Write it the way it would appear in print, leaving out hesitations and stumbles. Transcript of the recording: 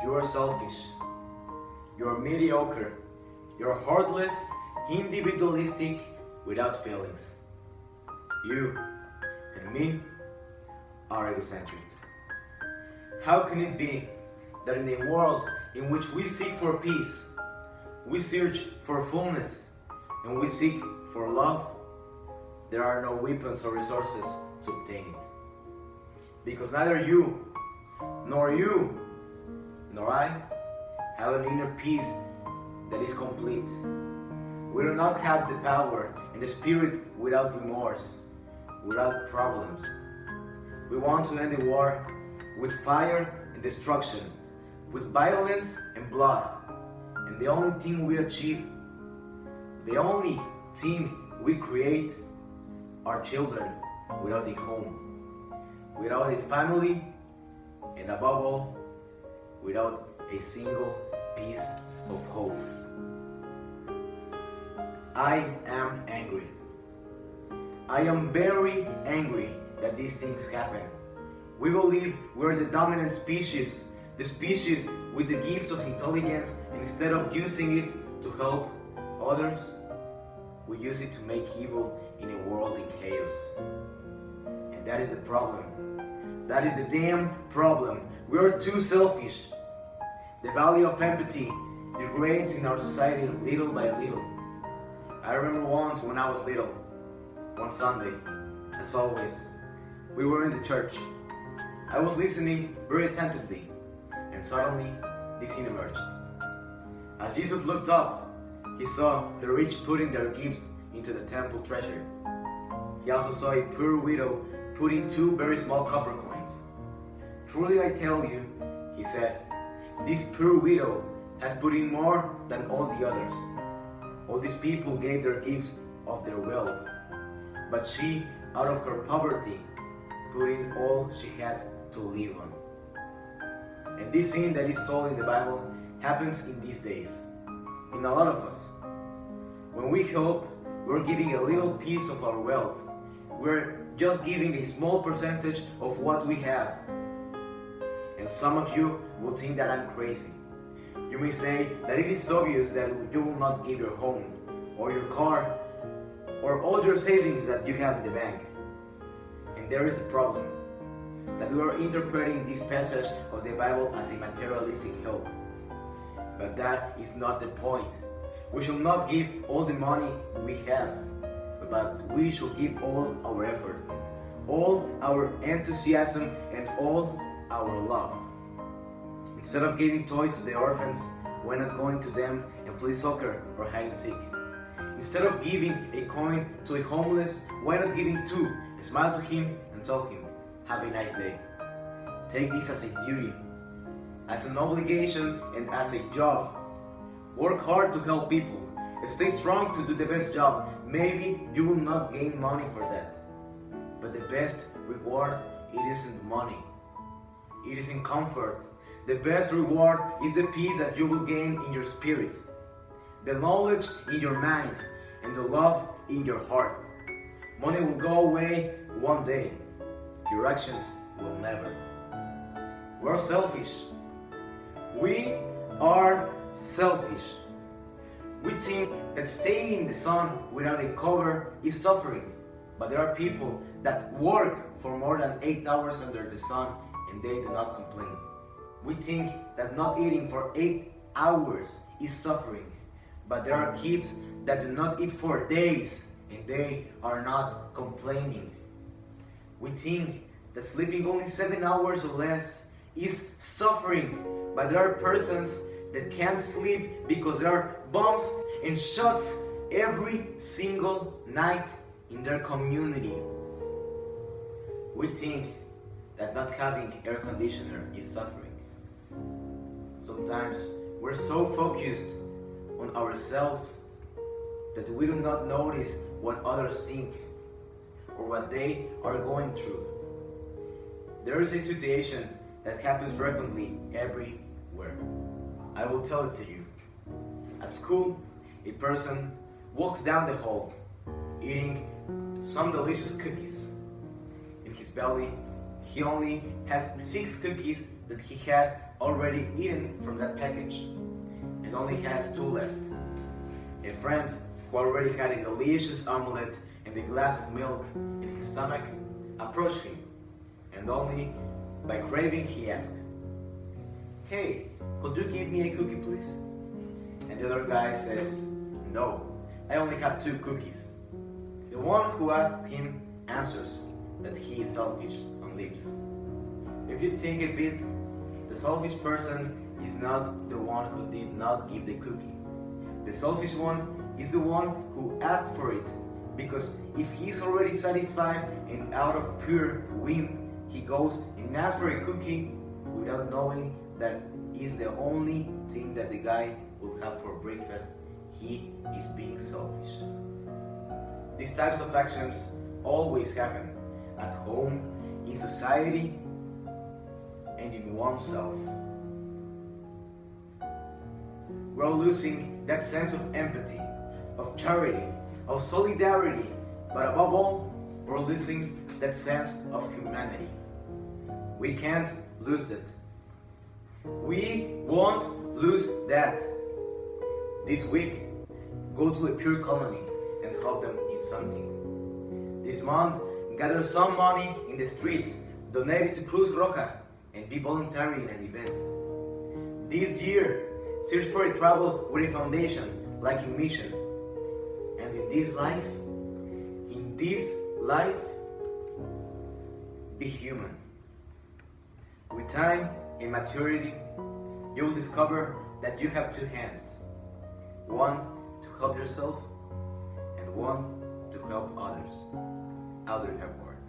You are selfish. You are mediocre. You are heartless, individualistic, without feelings. You and me are egocentric. How can it be that in a world in which we seek for peace, we search for fullness, and we seek for love, there are no weapons or resources to obtain it? Because neither you, nor I, have an inner peace that is complete. We do not have the power and the spirit without remorse, without problems. We want to end the war with fire and destruction, with violence and blood. And the only thing we achieve, the only thing we create, are children without a home, without a family, and above all, without a single piece of hope. I am angry. I am very angry that these things happen. We believe we're the dominant species, the species with the gift of intelligence, and instead of using it to help others, we use it to make evil in a world in chaos. And that is a problem. That is a damn problem. We are too selfish. The value of empathy degrades in our society little by little. I remember once when I was little, one Sunday, as always, we were in the church. I was listening very attentively, and suddenly this scene emerged. As Jesus looked up, he saw the rich putting their gifts into the temple treasury. He also saw a poor widow putting 2 very small copper coins. Truly I tell you, he said, this poor widow has put in more than all the others. All these people gave their gifts of their wealth, but she, out of her poverty, put in all she had to live on. And this scene that is told in the Bible happens in these days, in a lot of us. When we hope we're giving a little piece of our wealth, we're just giving a small percentage of what we have. And some of you will think that I'm crazy. You may say that it is obvious that you will not give your home, or your car, or all your savings that you have in the bank. And there is a problem, that we are interpreting this passage of the Bible as a materialistic help. But that is not the point. We shall not give all the money we have, but we shall give all our effort, all our enthusiasm, and all our love. Instead of giving toys to the orphans, why not going to them and play soccer or hide and seek? Instead of giving a coin to a homeless, why not giving 2, smile to him and tell him, have a nice day. Take this as a duty, as an obligation, and as a job. Work hard to help people. Stay strong to do the best job. Maybe you will not gain money for that. But the best reward, it isn't money. It is in comfort. The best reward is the peace that you will gain in your spirit, the knowledge in your mind, and the love in your heart. Money will go away one day. Your actions will never. We're selfish. We are selfish. We think that staying in the sun without a cover is suffering, but there are people that work for more than 8 hours under the sun and they do not complain. We think that not eating for 8 hours is suffering, but there are kids that do not eat for days and they are not complaining. We think that sleeping only 7 hours or less is suffering, but there are persons that can't sleep because there are bombs and shots every single night in their community. We think that not having air conditioner is suffering. Sometimes we're so focused on ourselves that we do not notice what others think or what they are going through. There is a situation that happens frequently everywhere. I will tell it to you. At school, a person walks down the hall eating some delicious cookies. In his belly, he only has 6 cookies that he had already eaten from that package and only has 2 left. A friend who already had a delicious omelette and a glass of milk in his stomach approached him, and only by craving he asked, "Hey, could you give me a cookie please?" And the other guy says, "No, I only have 2 cookies." The one who asked him answers that he is selfish and leaves. If you think a bit, the selfish person is not the one who did not give the cookie. The selfish one is the one who asked for it, because if he's already satisfied and out of pure whim, he goes and asks for a cookie without knowing that is the only thing that the guy will have for breakfast. He is being selfish. These types of actions always happen at home, in society, and in oneself. We're losing that sense of empathy, of charity, of solidarity, but above all, we're losing that sense of humanity. We can't lose that. We won't lose that. This week, go to a pure colony and help them in something. This month, gather some money in the streets, donate it to Cruz Roja, and be voluntary in an event. This year, search for a travel with a foundation like a mission. And in this life, be human. With time and maturity, you will discover that you have 2 hands. One to help yourself and one to help others. Elder Hepburn.